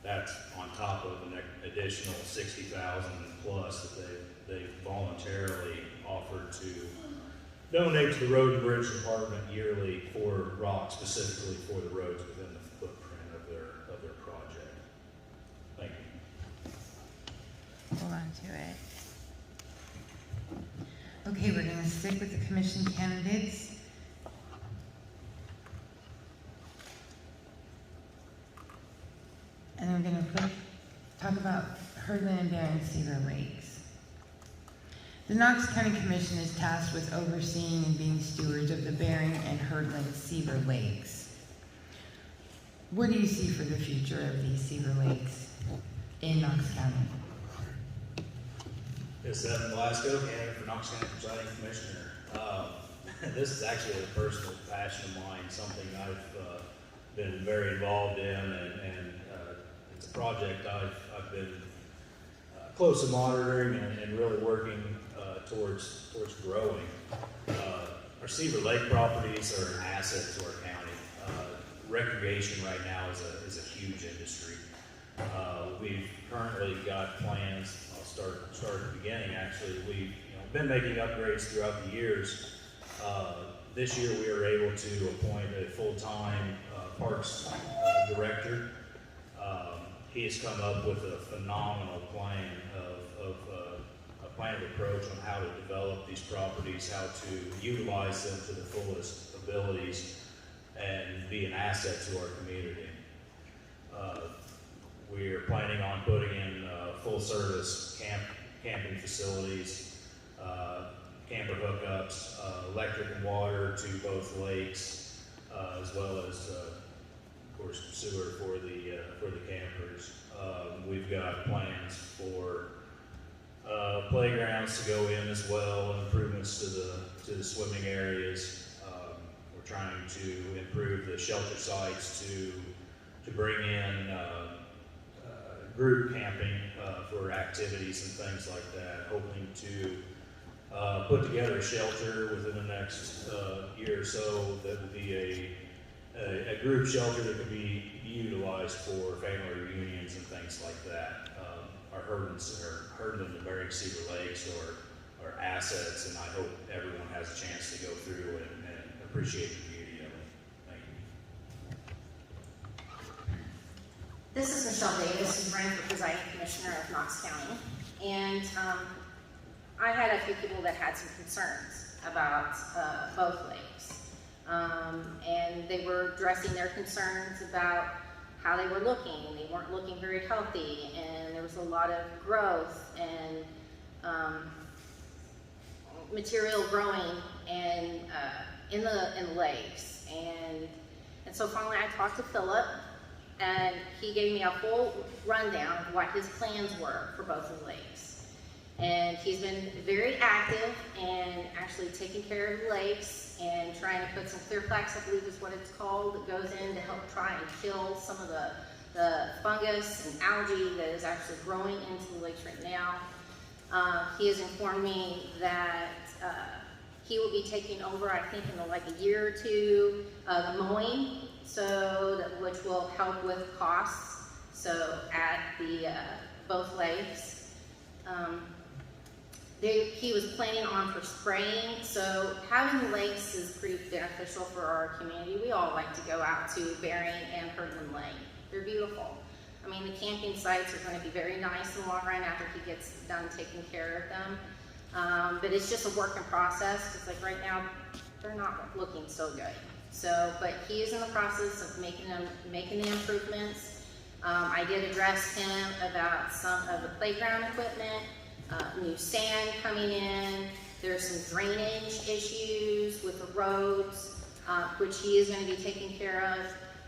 B: That's on top of an additional $60,000 plus that they voluntarily offered to donate to the Road and Bridge Department yearly for rock, specifically for the roads within the footprint of their project. Thank you.
A: Hold on to it. Okay, we're gonna stick with the commission candidates. And we're gonna talk about Herdland and Bering Cedar Lakes. The Knox County Commission is tasked with overseeing and being stewards of the Bering and Herdland Cedar Lakes. What do you see for the future of these Cedar Lakes in Knox County?
B: This is Evan Glasgow, candidate for Knox County Presiding Commissioner. This is actually a personal passion of mine, something I've been very involved in, and it's a project I've been closely monitoring and really working towards growing. Our Cedar Lake properties are an asset to our county. Recreation right now is a huge industry. We've currently got plans. I'll start at the beginning. Actually, we've been making upgrades throughout the years. This year, we were able to appoint a full-time parks director. He has come up with a phenomenal plan of a plan of approach on how to develop these properties, how to utilize them to the fullest abilities, and be an asset to our community. We are planning on putting in full-service camping facilities, camper hookups, electric and water to both lakes, as well as, of course, sewer for the campers. We've got plans for playgrounds to go in as well, improvements to the swimming areas. We're trying to improve the shelter sites to group camping for activities and things like that, hoping to put together a shelter within the next year or so that would be a group shelter that could be utilized for family reunions and things like that. Our herding in the Bering Cedar Lakes or assets, and I hope everyone has a chance to go through and appreciate the beauty of it. Thank you.
C: This is Michelle Davis, who's running for presiding commissioner of Knox County. And I had a few people that had some concerns about both lakes. And they were addressing their concerns about how they were looking. They weren't looking very healthy, and there was a lot of growth and material growing and in the lakes. And so finally I talked to Philip, and he gave me a full rundown of what his plans were for both of the lakes. And he's been very active and actually taking care of the lakes and trying to put some clear flax, I believe is what it's called, that goes in to help try and kill some of the fungus and algae that is actually growing into the lakes right now. He has informed me that he will be taking over, I think, in like a year or two, the mowing, which will help with costs. So at the both lakes, he was planning on for spraying. So having lakes is pretty beneficial for our community. We all like to go out to Bering and Herdman Lake. They're beautiful. I mean, the camping sites are going to be very nice in the long run after he gets done taking care of them. But it's just a work in process, because like right now, they're not looking so good. So, but he is in the process of making the improvements. I did address him about some of the playground equipment, new sand coming in. There's some drainage issues with the roads, which he is going to be taking care of.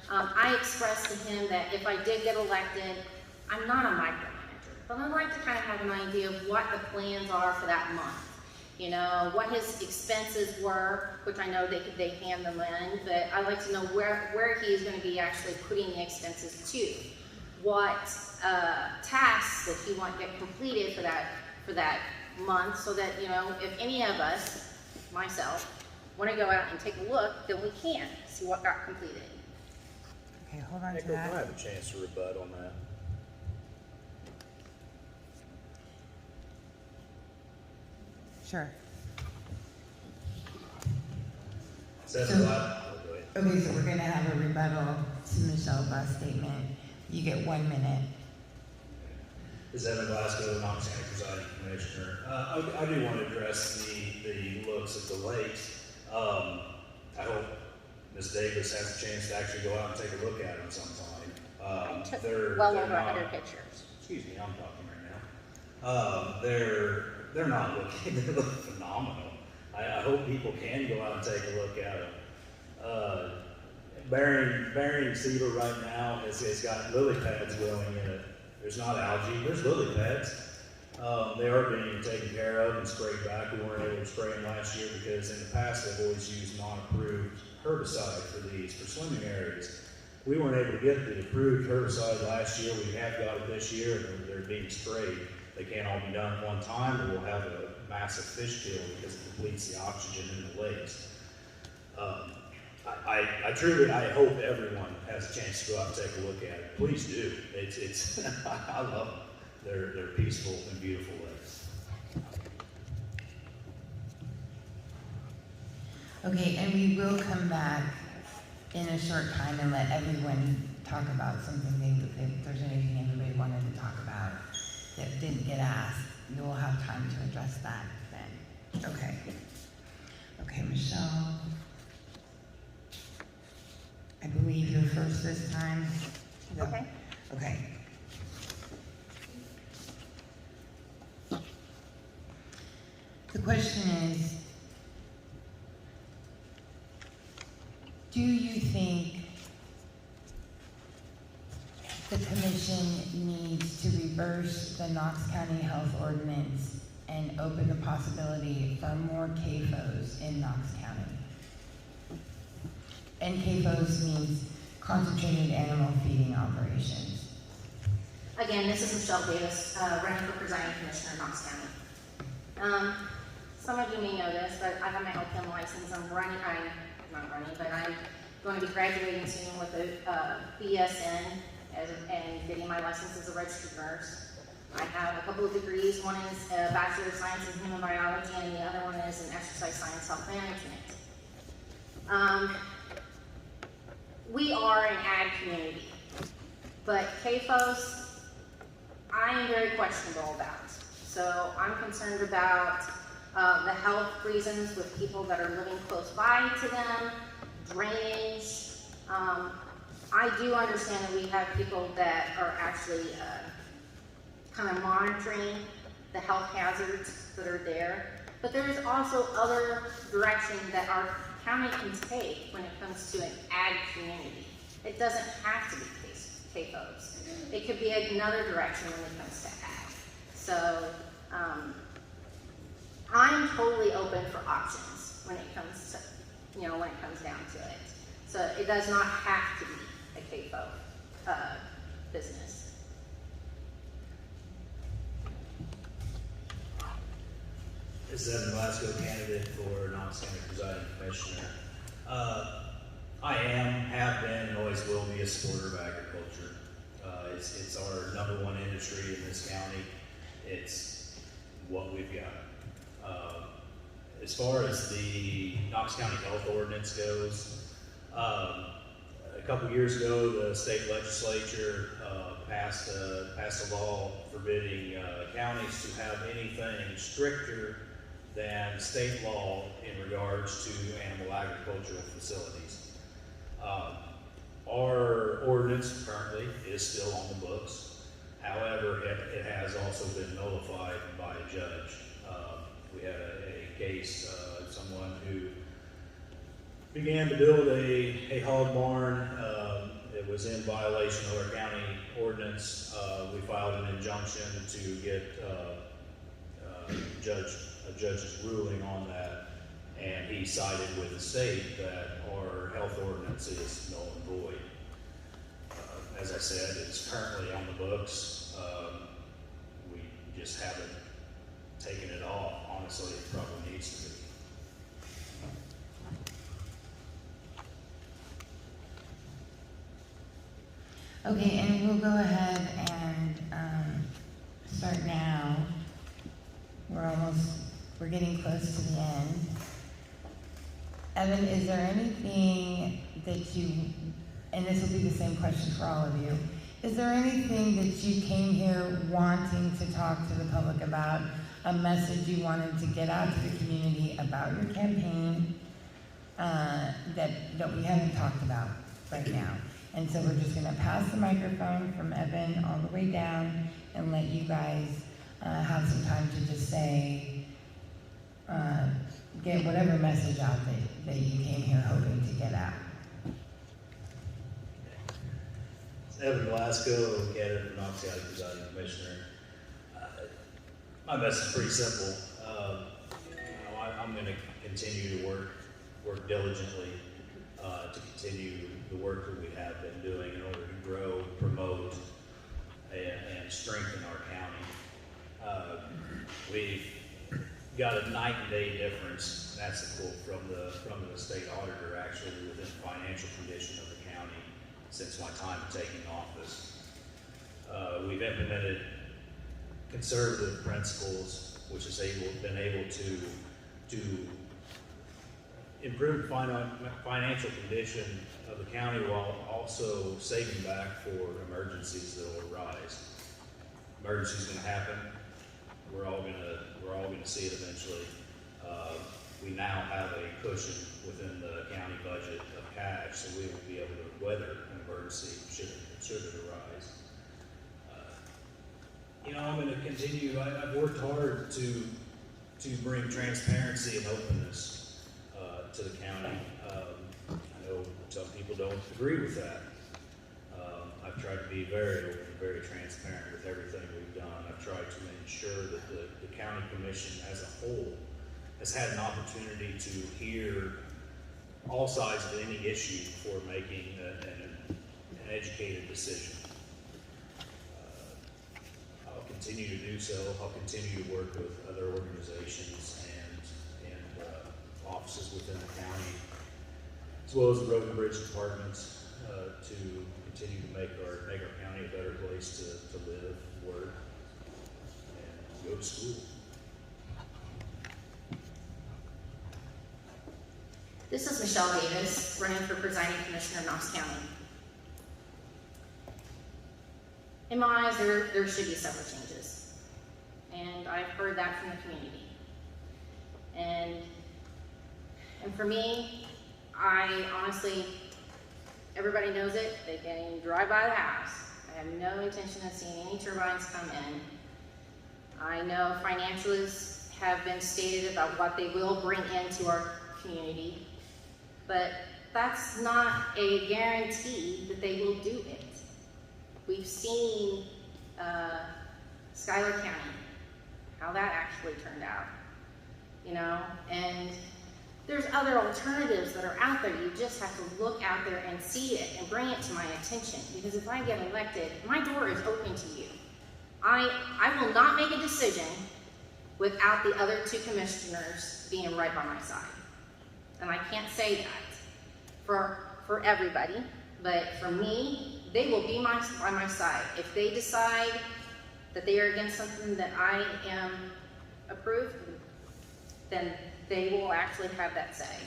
C: I expressed to him that if I did get elected, I'm not a micromanager, but I'd like to kind of have an idea of what the plans are for that month. You know, what his expenses were, which I know they hand them in, but I'd like to know where he is going to be actually putting the expenses to. What tasks that he want to get completed for that month, so that, you know, if any of us, myself, want to go out and take a look, then we can see what got completed.
A: Okay, hold on to
B: Echo, can I
A: that.
B: have a chance to rebut on that?
A: Sure.
B: Says
A: So-
B: a lot. Oh, go ahead.
A: Okay, so we're gonna have a rebuttal to Michelle's last statement. You get 1 minute.
B: Is Evan Glasgow, Knox County presiding commissioner. I do want to address the looks at the lakes. I hope Ms. Davis has a chance to actually go out and take a look at them sometime.
C: I took
B: They're
C: well
B: they're
C: over
B: not-
C: 100 pictures.
B: Excuse me, I'm talking right now. They're not looking, they look phenomenal. I hope people can go out and take a look at them. Bering Cedar right now has got lily pads growing in it. There's not algae, there's lily pads. They are being taken care of and sprayed back. We weren't able to spray them last year because in the past they've always used non-approved herbicide for swimming areas. We weren't able to get the approved herbicide last year. We have got it this year, and they're being sprayed. They can't all be done at one time, or we'll have a massive fish kill because it depletes the oxygen in the lakes. I truly hope everyone has a chance to go out and take a look at it. Please do. It's I love them. They're peaceful and beautiful lakes.
A: Okay, and we will come back in a short time and let everyone talk about something if there's anything anybody wanted to talk about that didn't get asked. We'll have time to address that then. Okay. Okay, Michelle. I believe you're first this time. No.
C: Okay.
A: Okay. The question is, do you think the commission needs to reverse the Knox County Health Ordinance and open the possibility for more CAFOs in Knox County? And CAFOs means concentrated animal feeding operations.
C: Again, this is Michelle Davis, running for presiding commissioner in Knox County. Some of you may know this, but I have my LPN license. I'm not running, but I'm going to be graduating soon with a BSN and getting my license as a registered nurse. I have a couple of degrees. One is a Bachelor of Science in Human Biology, and the other one is in Exercise Science Health Management. We are an ag community, but CAFOs, I am very questionable about. So I'm concerned about the health reasons with people that are living close by to them, drainage. I do understand that we have people that are actually kind of monitoring the health hazards that are there, but there's also other direction that our county can take when it comes to an ag community. It doesn't have to be CAFOs. It could be another direction when it comes to ag. So I'm totally open for options when it comes to, when it comes down to it. So it does not have to be a CAFO business.
B: This is Evan Glasgow, candidate for Knox County Presiding Commissioner. I have been, and always will be a supporter of agriculture. It's our #1 industry in this county. It's what we've got. As far as the Knox County Health Ordinance goes, a couple years ago, the state legislature passed a law forbidding counties to have anything stricter than state law in regards to animal agricultural facilities. Our ordinance currently is still on the books. However, it has also been nullified by a judge. We had a case, someone who began to build a hog barn. It was in violation of our county ordinance. We filed an injunction to get a judge's ruling on that, and he sided with the state that our health ordinance is null and void. As I said, it's currently on the books. We just haven't taken it off. Honestly, it probably needs to be.
A: Okay, and we'll go ahead and start now. We're getting close to the end. Evan, is there anything that you, and this will be the same question for all of you, is there anything that you came here wanting to talk to the public about, a message you wanted to get out to the community about your campaign that we haven't talked about right now? And so we're just gonna pass the microphone from Evan all the way down and let you guys have some time to just say, get whatever message out that you came here hoping to get out.
B: Evan Glasgow, candidate for Knox County Presiding Commissioner. My message is pretty simple. I'm going to continue to work diligently to continue the work that we have been doing in order to grow, promote, and strengthen our county. We've got a night and day difference. That's a quote from the state auditor, actually, within the financial condition of the county since my time taking office. We've implemented conservative principles, which has been able to improve financial condition of the county while also saving back for emergencies that will arise. Emergency's going to happen. We're all going to see it eventually. We now have a cushion within the county budget of cash, so we will be able to weather an emergency should it arise. I'm going to continue. I've worked hard to bring transparency and openness to the county. I know some people don't agree with that. I've tried to be very open, very transparent with everything we've done. I've tried to ensure that the county commission as a whole has had an opportunity to hear all sides of any issue before making an educated decision. continue to do so. I'll continue to work with other organizations and offices within the county, as well as the road and bridge departments, to continue to make our county a better place to live, work, and go to school.
C: This is Michelle Davis, running for presiding commissioner of Knox County. In my eyes, there should be several changes. And I've heard that from the community. And for me, I honestly, everybody knows it, they can drive by the house. I have no intention of seeing any turbines come in. I know financials have been stated about what they will bring into our community, but that's not a guarantee that they will do it. We've seen Schuyler County, how that actually turned out, you know, and there's other alternatives that are out there. You just have to look out there and see it and bring it to my attention, because if I get elected, my door is open to you. I will not make a decision without the other two commissioners being right by my side. And I can't say that for everybody, but for me, they will be by my side. If they decide that they are against something that I am approved, then they will actually have that say.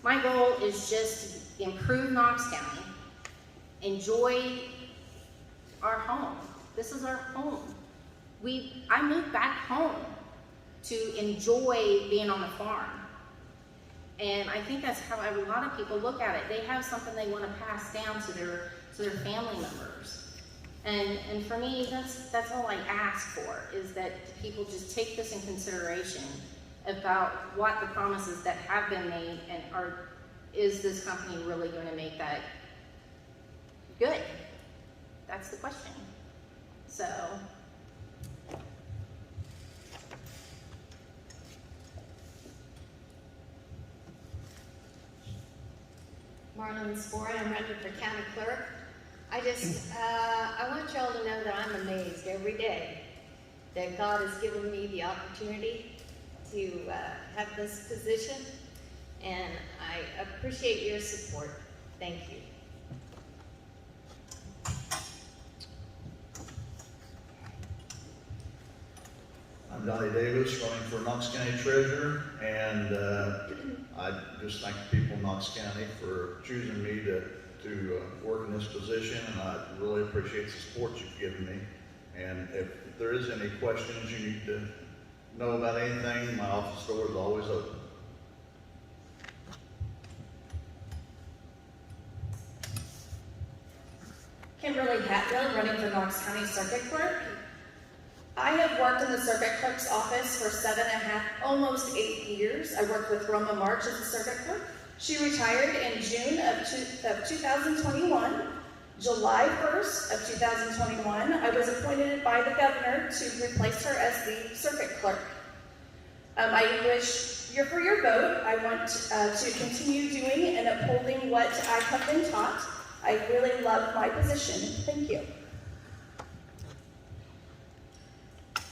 C: My goal is just to improve Knox County, enjoy our home. This is our home. I moved back home to enjoy being on the farm. And I think that's how a lot of people look at it. They have something they want to pass down to their family members. And for me, that's all I ask for, is that people just take this in consideration about what the promises that have been made, and is this company really going to make that good? That's the question. So.
D: Marlon Spore, I'm running for county clerk. I want y'all to know that I'm amazed every day that God has given me the opportunity to have this position, and I appreciate your support. Thank you.
E: I'm Donnie Davis, running for Knox County Treasurer, and I just thank the people of Knox County for choosing me to work in this position, and I really appreciate the support you've given me. And if there is any questions you need to know about anything, my office door is always open.
F: Kimberly Hatfield, running for Knox County Circuit Clerk. I have worked in the Circuit Clerk's office for 7.5, almost 8 years. I worked with Roma March as a Circuit Clerk. She retired in June of 2021. July 1st of 2021, I was appointed by the governor to replace her as the Circuit Clerk. I wish for your vote. I want to continue doing and upholding what I have been taught. I really love my position. Thank you.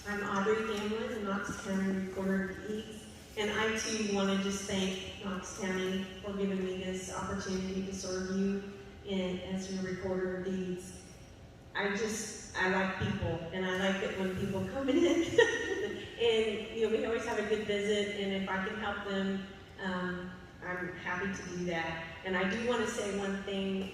G: I'm Audrey Gamlin, the Knox County Recorder of Deeds, and I too want to just thank Knox County for giving me this opportunity to serve you as your Recorder of Deeds. I like people, and I like it when people come in, and we always have a good visit, and if I can help them, I'm happy to do that. And I do want to say one thing: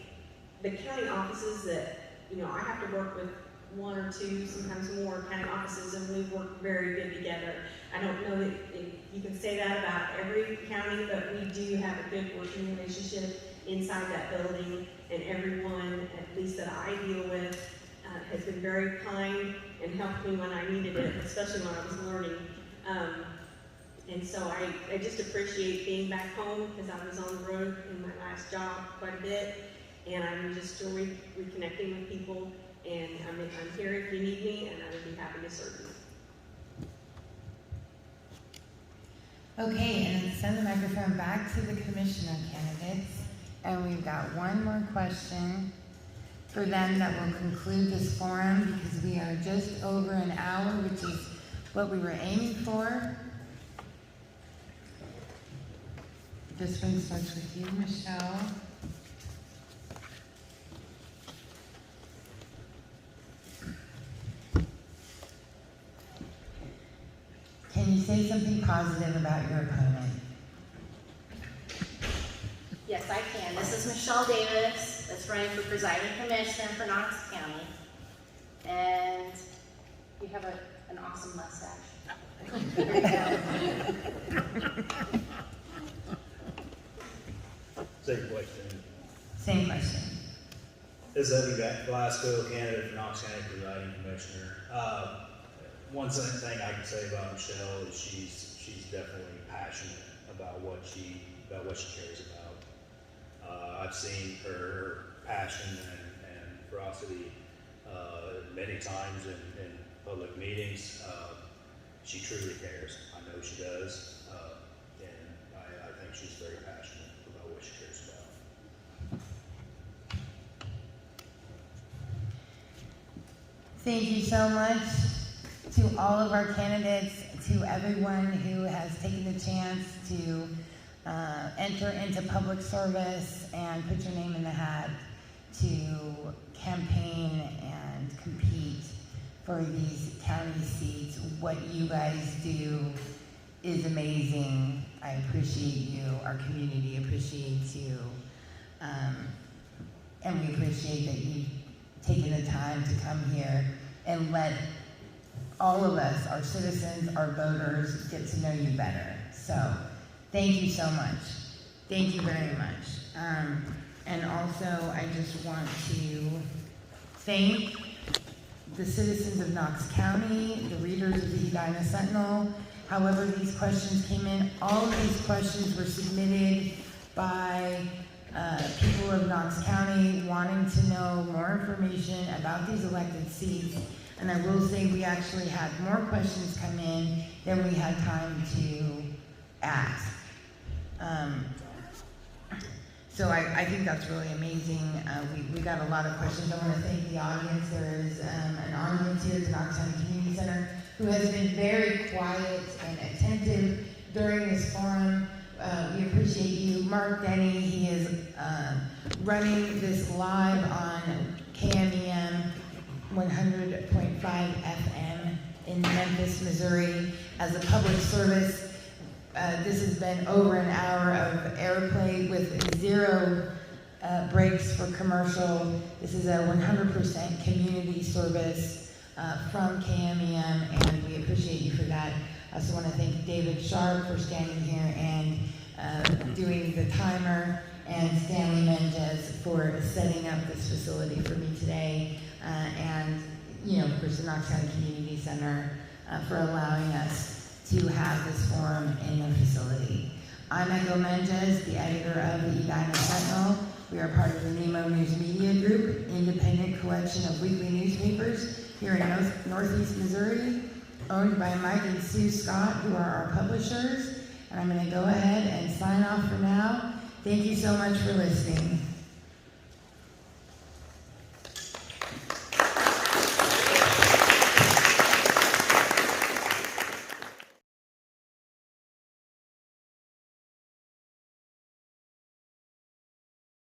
G: the county offices that I have to work with, one or two, sometimes more county offices, and we work very good together. I don't know that you can say that about every county, but we do have a good working relationship inside that building, and everyone, at least that I deal with, has been very kind and helped me when I needed it, especially when I was learning. And so I just appreciate being back home, because I was on the road in my last job quite a bit, and I'm just still reconnecting with people. And I'm here if you need me, and I would be happy to serve you.
A: Okay, and send the microphone back to the commissioner candidates. And we've got one more question. for them that will conclude this forum because we are just over an hour, which is what we were aiming for. This one starts with you, Michelle. Can you say something positive about your opponent?
C: Yes, I can. This is Michelle Davis, that's running for presiding commissioner for Knox County. And you have an awesome mustache. There you go.
B: Same question.
A: Same question.
B: This is Edina Glasgow, candidate for Knox County presiding commissioner. One thing I can say about Michelle is she's definitely passionate about what she cares about. I've seen her passion and ferocity many times in public meetings. She truly cares. I know she does, and I think she's very passionate about what she cares about.
A: Thank you so much to all of our candidates, to everyone who has taken the chance to enter into public service and put your name in the hat to campaign and compete for these county seats. What you guys do is amazing. I appreciate you. Our community appreciates you. And we appreciate that you've taken the time to come here and let all of us, our citizens, our voters, get to know you better. So, thank you so much. Thank you very much. And also, I just want to thank the citizens of Knox County, the readers of the Edina Sentinel. However these questions came in, all of these questions were submitted by people of Knox County wanting to know more information about these elected seats. And I will say we actually had more questions come in than we had time to ask. So I think that's really amazing. We got a lot of questions. I want to thank the audience. There is an audience here at the Knox County Community Center who has been very quiet and attentive during this forum. We appreciate you. Mark Denny, he is running this live on KMEM 100.5 FM in Memphis, Missouri as a public service. This has been over an hour of airplay with 0 breaks for commercial. This is a 100% community service from KMEM, and we appreciate you for that. I also want to thank David Sharp for standing here and doing the timer, and Stanley Menges for setting up this facility for me today, and of course the Knox County Community Center for allowing us to have this forum in the facility. I'm Echo Menges, the editor of the Edina Sentinel. We are part of the Nemo News Media Group, independent collection of weekly newspapers here in Northeast Missouri, owned by Mike and Sue Scott, who are our publishers. And I'm going to go ahead and sign off for now. Thank you so much for listening.